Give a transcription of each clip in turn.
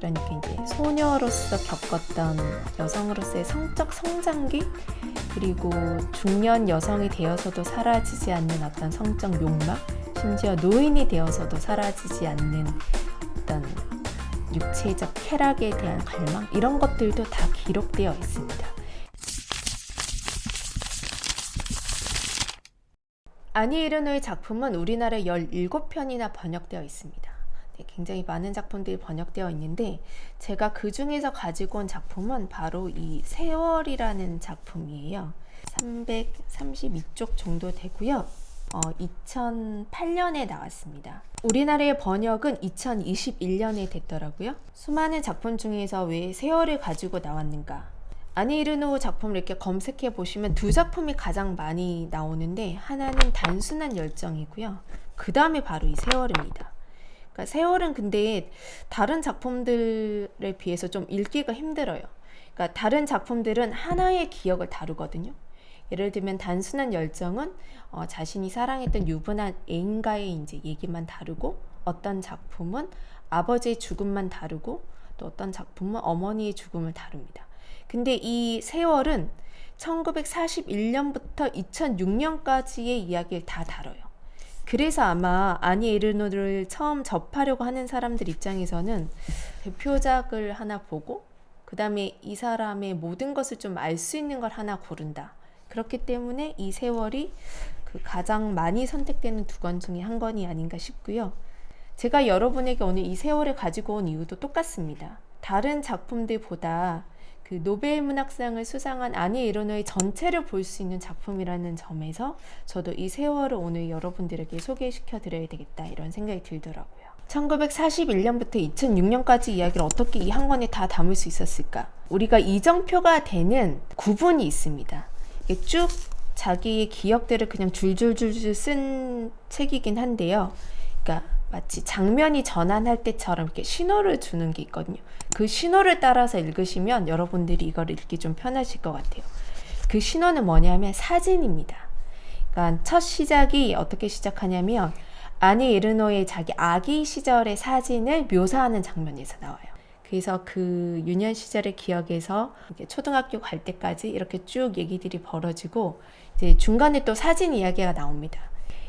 그러니까 이제 소녀로서 겪었던 여성으로서의 성적 성장기, 그리고 중년 여성이 되어서도 사라지지 않는 어떤 성적 욕망, 심지어 노인이 되어서도 사라지지 않는 어떤 육체적 쾌락에 대한 갈망, 이런 것들도 다 기록되어 있습니다. 아니 에르노의 작품은 우리나라에 17편이나 번역되어 있습니다. 네, 굉장히 많은 작품들이 번역되어 있는데 제가 그 중에서 가지고 온 작품은 바로 이 세월이라는 작품이에요. 332쪽 정도 되고요. 2008년에 나왔습니다. 우리나라의 번역은 2021년에 됐더라고요. 수많은 작품 중에서 왜 세월을 가지고 나왔는가? 아니 에르노 작품을 이렇게 검색해 보시면 두 작품이 가장 많이 나오는데, 하나는 단순한 열정이고요. 그 다음에 바로 이 세월입니다. 그러니까 세월은 근데 다른 작품들에 비해서 좀 읽기가 힘들어요. 그러니까 다른 작품들은 하나의 기억을 다루거든요. 예를 들면 단순한 열정은 자신이 사랑했던 유부남 애인과의 이제 얘기만 다루고, 어떤 작품은 아버지의 죽음만 다루고, 또 어떤 작품은 어머니의 죽음을 다룹니다. 근데 이 세월은 1941년부터 2006년까지의 이야기를 다 다뤄요. 그래서 아마 아니 에르노를 처음 접하려고 하는 사람들 입장에서는 대표작을 하나 보고 그 다음에 이 사람의 모든 것을 좀 알 수 있는 걸 하나 고른다. 그렇기 때문에 이 세월이 그 가장 많이 선택되는 두 권 중에 한 권이 아닌가 싶고요. 제가 여러분에게 오늘 이 세월을 가지고 온 이유도 똑같습니다. 다른 작품들보다 그 노벨 문학상을 수상한 아니 에르노의 전체를 볼 수 있는 작품이라는 점에서 저도 이 세월을 오늘 여러분들에게 소개시켜 드려야 되겠다, 이런 생각이 들더라고요. 1941년부터 2006년까지 이야기를 어떻게 이 한 권에 다 담을 수 있었을까? 우리가 이정표가 되는 구분이 있습니다. 이게 쭉 자기의 기억들을 그냥 줄줄줄줄 쓴 책이긴 한데요. 그러니까 마치 장면이 전환할 때처럼 이렇게 신호를 주는 게 있거든요. 그 신호를 따라서 읽으시면 여러분들이 이걸 읽기 좀 편하실 것 같아요. 그 신호는 뭐냐면 사진입니다. 그러니까 첫 시작이 어떻게 시작하냐면 아니 에르노의 자기 아기 시절의 사진을 묘사하는 장면에서 나와요. 그래서 그 유년 시절의 기억에서 초등학교 갈 때까지 이렇게 쭉 얘기들이 벌어지고, 이제 중간에 또 사진 이야기가 나옵니다.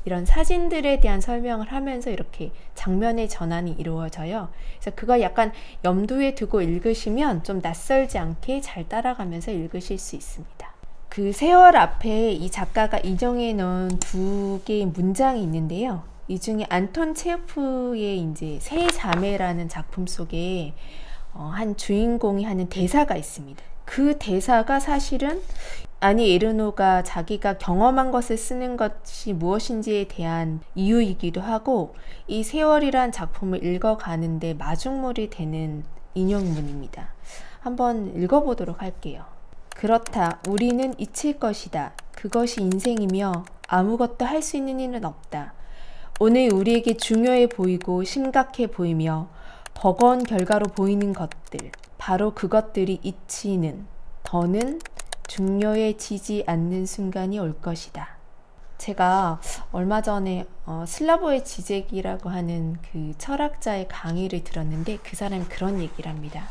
이런 사진들에 대한 설명을 하면서 이렇게 장면의 전환이 이루어져요. 그래서 그거 약간 염두에 두고 읽으시면 좀 낯설지 않게 잘 따라가면서 읽으실 수 있습니다. 그 세월 앞에 이 작가가 인용해 놓은 두 개의 문장이 있는데요. 이 중에 안톤 체호프의 이제 세 자매라는 작품 속에 한 주인공이 하는 대사가 있습니다. 그 대사가 사실은 아니 에르노가 자기가 경험한 것을 쓰는 것이 무엇인지에 대한 이유이기도 하고, 이 세월이란 작품을 읽어가는데 마중물이 되는 인용문입니다. 한번 읽어보도록 할게요. 그렇다. 우리는 잊힐 것이다. 그것이 인생이며 아무것도 할 수 있는 일은 없다. 오늘 우리에게 중요해 보이고 심각해 보이며 버거운 결과로 보이는 것들, 바로 그것들이 잊히는, 더는 중요해지지 않는 순간이 올 것이다. 제가 얼마 전에 슬라보의 지제기라고 하는 그 철학자의 강의를 들었는데, 그 사람이 그런 얘기를 합니다.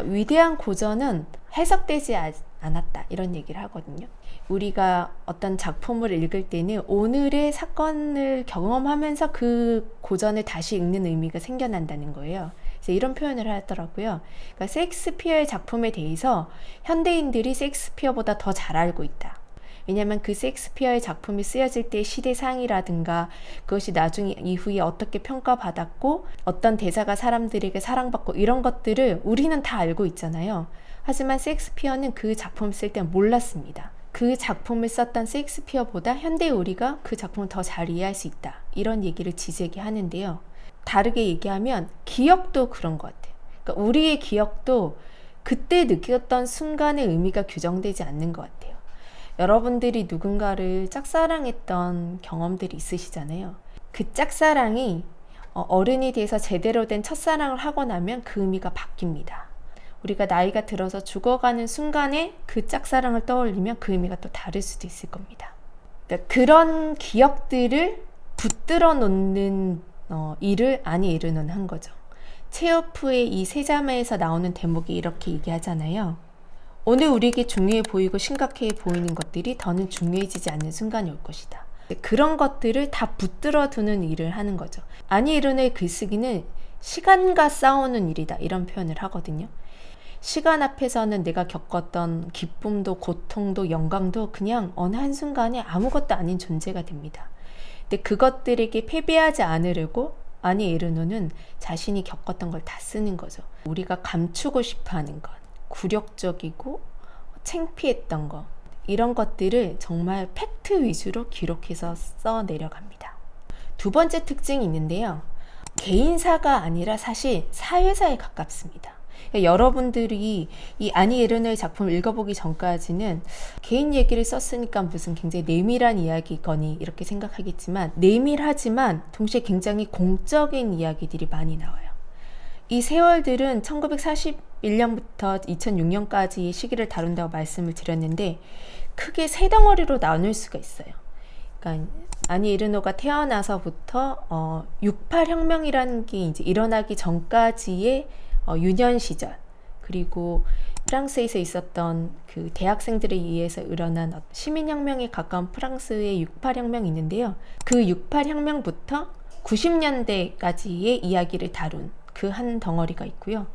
위대한 고전은 해석되지 않았다, 이런 얘기를 하거든요. 우리가 어떤 작품을 읽을 때는 오늘의 사건을 경험하면서 그 고전을 다시 읽는 의미가 생겨난다는 거예요. 그래서 이런 표현을 하더라고요. 그러니까 셰익스피어의 작품에 대해서 현대인들이 셰익스피어보다 더 잘 알고 있다. 왜냐하면 그 셰익스피어의 작품이 쓰여질 때 시대상이라든가 그것이 나중에 이후에 어떻게 평가받았고 어떤 대사가 사람들에게 사랑받고 이런 것들을 우리는 다 알고 있잖아요. 하지만 셰익스피어는 그 작품을 쓸 때 몰랐습니다. 그 작품을 썼던 셰익스피어보다 현대 우리가 그 작품을 더 잘 이해할 수 있다, 이런 얘기를 지제기 하는데요. 다르게 얘기하면 기억도 그런 것 같아요. 그러니까 우리의 기억도 그때 느꼈던 순간의 의미가 규정되지 않는 것 같아요. 여러분들이 누군가를 짝사랑했던 경험들이 있으시잖아요. 그 짝사랑이 어른이 돼서 제대로 된 첫사랑을 하고 나면 그 의미가 바뀝니다. 우리가 나이가 들어서 죽어가는 순간에 그 짝사랑을 떠올리면 그 의미가 또 다를 수도 있을 겁니다. 그러니까 그런 기억들을 붙들어 놓는 일을 아니 에르노는 한 거죠. 체오프의 이 세자매에서 나오는 대목이 이렇게 얘기하잖아요. 오늘 우리에게 중요해 보이고 심각해 보이는 것들이 더는 중요해지지 않는 순간이 올 것이다. 그런 것들을 다 붙들어 두는 일을 하는 거죠. 아니 에르노의 글쓰기는 시간과 싸우는 일이다, 이런 표현을 하거든요. 시간 앞에서는 내가 겪었던 기쁨도 고통도 영광도 그냥 어느 한순간에 아무것도 아닌 존재가 됩니다. 근데 그것들에게 패배하지 않으려고 아니 에르노는 자신이 겪었던 걸 다 쓰는 거죠. 우리가 감추고 싶어하는 것, 굴욕적이고 창피했던 것, 이런 것들을 정말 팩트 위주로 기록해서 써 내려갑니다. 두 번째 특징이 있는데요. 개인사가 아니라 사실 사회사에 가깝습니다. 여러분들이 이 아니 에르노의 작품을 읽어보기 전까지는 개인 얘기를 썼으니까 무슨 굉장히 내밀한 이야기거니 이렇게 생각하겠지만, 내밀하지만 동시에 굉장히 공적인 이야기들이 많이 나와요. 이 세월들은 1941년부터 2006년까지의 시기를 다룬다고 말씀을 드렸는데, 크게 세 덩어리로 나눌 수가 있어요. 그러니까 아니 에르노가 태어나서부터 68혁명이라는 게 이제 일어나기 전까지의 유년 시절, 그리고 프랑스에서 있었던 그 대학생들에 의해서 일어난 시민혁명에 가까운 프랑스의 68혁명이 있는데요. 그 68혁명부터 90년대까지의 이야기를 다룬 그 한 덩어리가 있고요.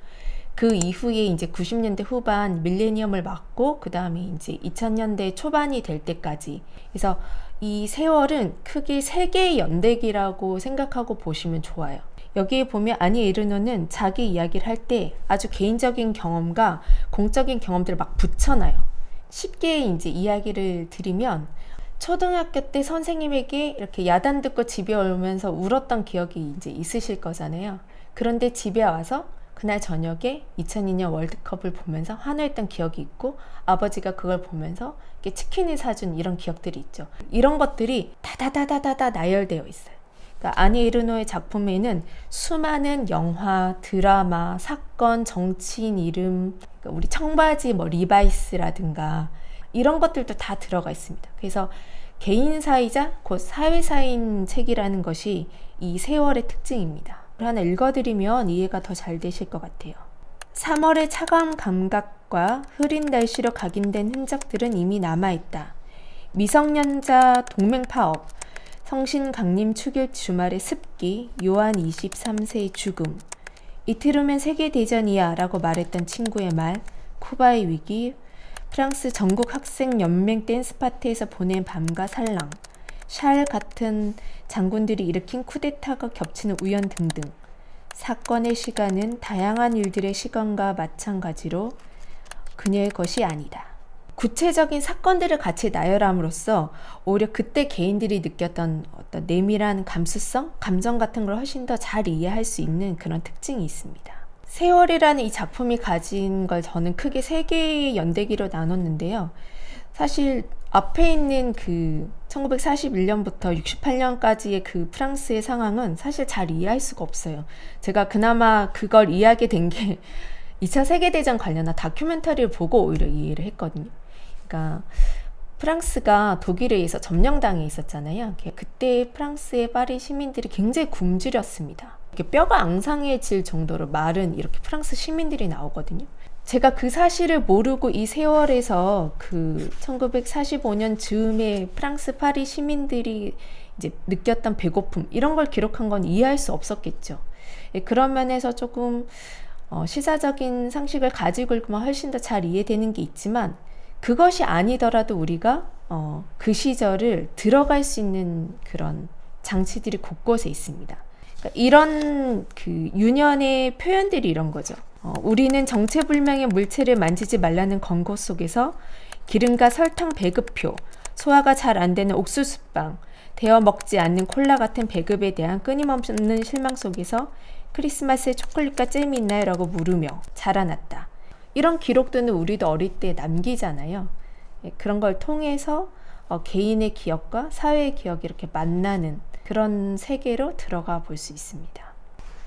그 이후에 이제 90년대 후반 밀레니엄을 맞고 그 다음에 이제 2000년대 초반이 될 때까지, 그래서 이 세월은 크게 세 개의 연대기라고 생각하고 보시면 좋아요. 여기에 보면 아니 에르노는 자기 이야기를 할 때 아주 개인적인 경험과 공적인 경험들을 막 붙여놔요. 쉽게 이제 이야기를 드리면, 초등학교 때 선생님에게 이렇게 야단 듣고 집에 오면서 울었던 기억이 이제 있으실 거잖아요. 그런데 집에 와서 그날 저녁에 2002년 월드컵을 보면서 환호했던 기억이 있고, 아버지가 그걸 보면서 이렇게 치킨을 사준 이런 기억들이 있죠. 이런 것들이 다다다다다다 나열되어 있어요. 그러니까 아니 에르노의 작품에는 수많은 영화, 드라마, 사건, 정치인 이름, 그러니까 우리 청바지 리바이스라든가 이런 것들도 다 들어가 있습니다. 그래서 개인사이자 곧 사회사인 책이라는 것이 이 세월의 특징입니다. 하나 읽어드리면 이해가 더 잘 되실 것 같아요. 3월의 차가운 감각과 흐린 날씨로 각인된 흔적들은 이미 남아있다. 미성년자 동맹파업, 성신 강림 축일 주말의 습기, 요한 23세의 죽음, 이틀 후면 세계대전이야 라고 말했던 친구의 말, 쿠바의 위기, 프랑스 전국 학생 연맹 댄스 파티에서 보낸 밤과 살랑, 샬 같은 장군들이 일으킨 쿠데타가 겹치는 우연 등등, 사건의 시간은 다양한 일들의 시간과 마찬가지로 그녀의 것이 아니다. 구체적인 사건들을 같이 나열함으로써 오히려 그때 개인들이 느꼈던 어떤 내밀한 감수성, 감정 같은 걸 훨씬 더 잘 이해할 수 있는 그런 특징이 있습니다. 세월이라는 이 작품이 가진 걸 저는 크게 세 개의 연대기로 나눴는데요. 사실 앞에 있는 그 1941년부터 68년까지의 그 프랑스의 상황은 사실 잘 이해할 수가 없어요. 제가 그나마 그걸 이해하게 된 게 2차 세계대전 관련한 다큐멘터리를 보고 오히려 이해를 했거든요. 그러니까 프랑스가 독일에 의해서 점령당해 있었잖아요. 그때 프랑스의 파리 시민들이 굉장히 굶주렸습니다. 이렇게 뼈가 앙상해질 정도로 마른 이렇게 프랑스 시민들이 나오거든요. 제가 그 사실을 모르고 이 세월에서 그 1945년 즈음에 프랑스 파리 시민들이 이제 느꼈던 배고픔 이런 걸 기록한 건 이해할 수 없었겠죠. 그런 면에서 조금 시사적인 상식을 가지고 읽으면 훨씬 더 잘 이해되는 게 있지만, 그것이 아니더라도 우리가 그 시절을 들어갈 수 있는 그런 장치들이 곳곳에 있습니다. 그러니까 이런 그 유년의 표현들이 이런 거죠. 우리는 정체불명의 물체를 만지지 말라는 권고 속에서 기름과 설탕 배급표, 소화가 잘 안 되는 옥수수빵, 데워 먹지 않는 콜라 같은 배급에 대한 끊임없는 실망 속에서 크리스마스에 초콜릿과 잼이 있나요? 라고 물으며 자라났다. 이런 기록들은 우리도 어릴 때 남기잖아요. 그런 걸 통해서 개인의 기억과 사회의 기억이 이렇게 만나는 그런 세계로 들어가 볼 수 있습니다.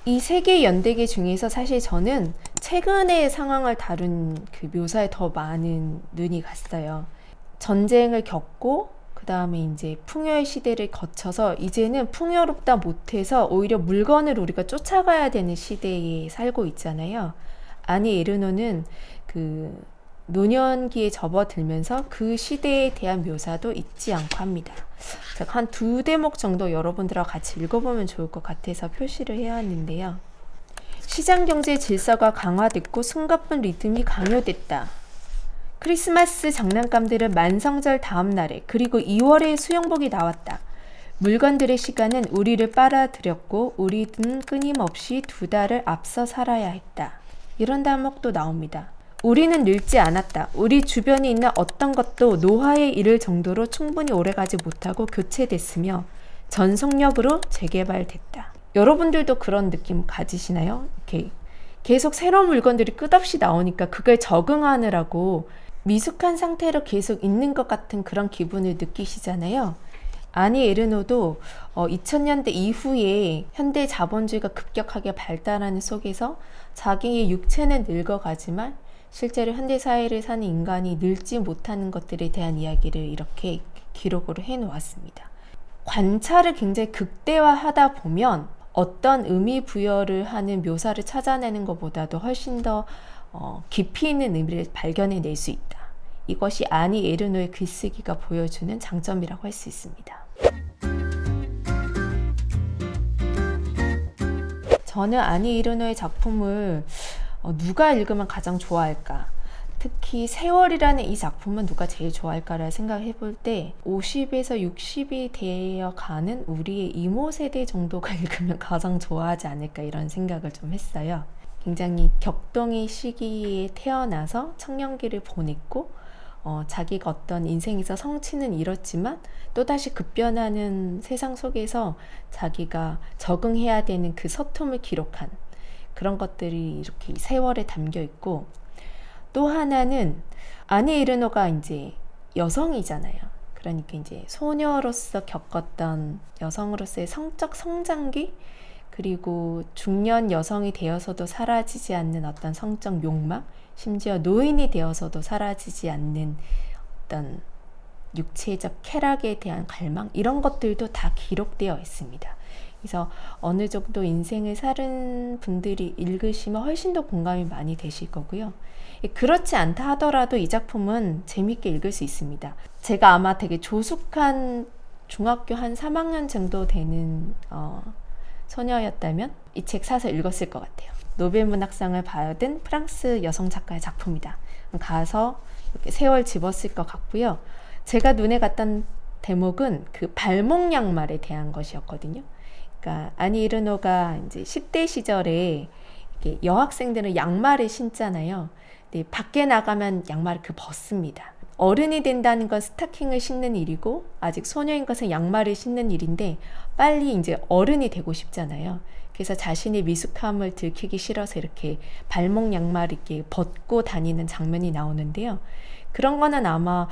이 세 개의 연대기 중에서 사실 저는 최근의 상황을 다룬 그 묘사에 더 많은 눈이 갔어요. 전쟁을 겪고 그 그 다음에 이제 풍요의 시대를 거쳐서 이제는 풍요롭다 못해서 오히려 물건을 우리가 쫓아가야 되는 시대에 살고 있잖아요. 아니 에르노는 그 노년기에 접어들면서 그 시대에 대한 묘사도 잊지 않고 합니다. 제가 한 2대목 정도 여러분들하고 같이 읽어보면 좋을 것 같아서 표시를 해왔는데요. 시장경제 질서가 강화됐고 숨가쁜 리듬이 강요됐다. 크리스마스 장난감들은 만성절 다음 날에 그리고 2월에 수영복이 나왔다. 물건들의 시간은 우리를 빨아들였고 우리는 끊임없이 2달을 앞서 살아야 했다. 이런 대목도 나옵니다. 우리는 늙지 않았다. 우리 주변에 있는 어떤 것도 노화에 이를 정도로 충분히 오래가지 못하고 교체됐으며 전속력으로 재개발됐다. 여러분들도 그런 느낌 가지시나요? 이렇게 계속 새로운 물건들이 끝없이 나오니까 그걸 적응하느라고 미숙한 상태로 계속 있는 것 같은 그런 기분을 느끼시잖아요. 아니 에르노도 2000년대 이후에 현대 자본주의가 급격하게 발달하는 속에서 자기의 육체는 늙어가지만 실제로 현대사회를 사는 인간이 늙지 못하는 것들에 대한 이야기를 이렇게 기록으로 해놓았습니다. 관찰을 굉장히 극대화하다 보면 어떤 의미 부여를 하는 묘사를 찾아내는 것보다도 훨씬 더 깊이 있는 의미를 발견해낼 수 있다. 이것이 아니 에르노의 글쓰기가 보여주는 장점이라고 할 수 있습니다. 저는 아니 에르노의 작품을 누가 읽으면 가장 좋아할까? 특히 세월이라는 이 작품은 누가 제일 좋아할까를 생각해 볼 때 50에서 60이 되어가는 우리의 이모 세대 정도가 읽으면 가장 좋아하지 않을까 이런 생각을 좀 했어요. 굉장히 격동의 시기에 태어나서 청년기를 보냈고 자기가 어떤 인생에서 성취는 이뤘지만 또다시 급변하는 세상 속에서 자기가 적응해야 되는 그 서툼을 기록한 그런 것들이 이렇게 세월에 담겨 있고, 또 하나는 아니 에르노가 이제 여성이잖아요. 그러니까 이제 소녀로서 겪었던 여성으로서의 성적 성장기, 그리고 중년 여성이 되어서도 사라지지 않는 어떤 성적 욕망, 심지어 노인이 되어서도 사라지지 않는 어떤 육체적 쾌락에 대한 갈망, 이런 것들도 다 기록되어 있습니다. 그래서 어느 정도 인생을 사는 분들이 읽으시면 훨씬 더 공감이 많이 되실 거고요. 그렇지 않다 하더라도 이 작품은 재밌게 읽을 수 있습니다. 제가 아마 되게 조숙한 중학교 한 3학년 정도 되는 소녀였다면 이 책 사서 읽었을 것 같아요. 노벨문학상을 받은 프랑스 여성 작가의 작품이다. 가서 이렇게 세월 집었을 것 같고요. 제가 눈에 갔던 대목은 그 발목 양말에 대한 것이었거든요. 그러니까 아니 에르노가 이제 10대 시절에 이렇게 여학생들은 양말을 신잖아요. 근데 밖에 나가면 양말을 벗습니다. 어른이 된다는 건 스타킹을 신는 일이고 아직 소녀인 것은 양말을 신는 일인데 빨리 이제 어른이 되고 싶잖아요. 그래서 자신의 미숙함을 들키기 싫어서 이렇게 발목 양말 이렇게 벗고 다니는 장면이 나오는데요. 그런 거는 아마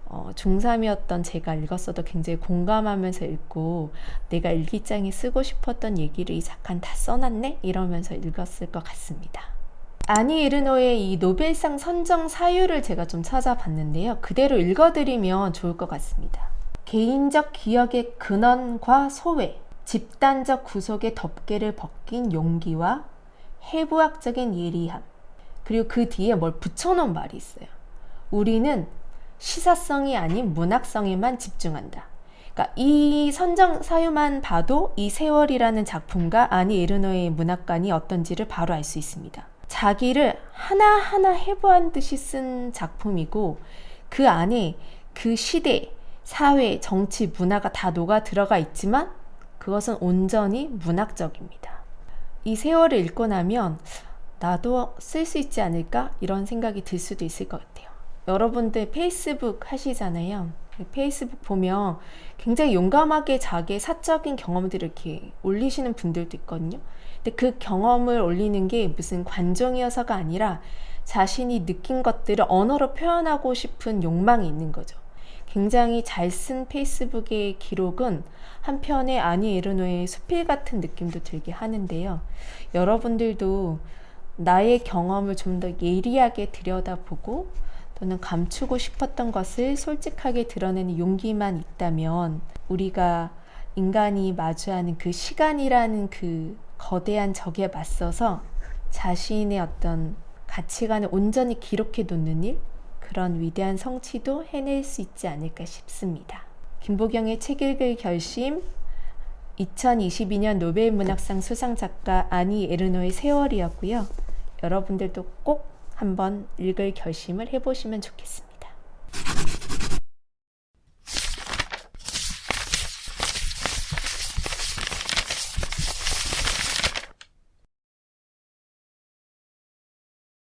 중3이었던 제가 읽었어도 굉장히 공감하면서 읽고 내가 일기장에 쓰고 싶었던 얘기를 이 작가는 다 써놨네? 이러면서 읽었을 것 같습니다. 아니 에르노의 이 노벨상 선정 사유를 제가 좀 찾아봤는데요. 그대로 읽어드리면 좋을 것 같습니다. 개인적 기억의 근원과 소외, 집단적 구속의 덮개를 벗긴 용기와 해부학적인 예리함, 그리고 그 뒤에 뭘 붙여놓은 말이 있어요. 우리는 시사성이 아닌 문학성에만 집중한다. 그러니까 이 선정 사유만 봐도 이 세월이라는 작품과 아니 에르노의 문학관이 어떤지를 바로 알 수 있습니다. 자기를 하나하나 해부한 듯이 쓴 작품이고 그 안에 그 시대, 사회, 정치, 문화가 다 녹아 들어가 있지만 그것은 온전히 문학적입니다. 이 세월을 읽고 나면 나도 쓸 수 있지 않을까? 이런 생각이 들 수도 있을 것 같아요. 여러분들 페이스북 하시잖아요. 페이스북 보면 굉장히 용감하게 자기의 사적인 경험들을 이렇게 올리시는 분들도 있거든요. 근데 그 경험을 올리는 게 무슨 관종이어서가 아니라 자신이 느낀 것들을 언어로 표현하고 싶은 욕망이 있는 거죠. 굉장히 잘 쓴 페이스북의 기록은 한편의 아니 에르노의 수필 같은 느낌도 들게 하는데요. 여러분들도 나의 경험을 좀 더 예리하게 들여다보고 또는 감추고 싶었던 것을 솔직하게 드러내는 용기만 있다면 우리가 인간이 마주하는 그 시간이라는 그 거대한 적에 맞서서 자신의 어떤 가치관을 온전히 기록해 놓는 일, 그런 위대한 성취도 해낼 수 있지 않을까 싶습니다. 김보경의 책 읽을 결심, 2022년 노벨 문학상 수상 작가 아니 에르노의 세월이었고요. 여러분들도 꼭 한번 읽을 결심을 해보시면 좋겠습니다.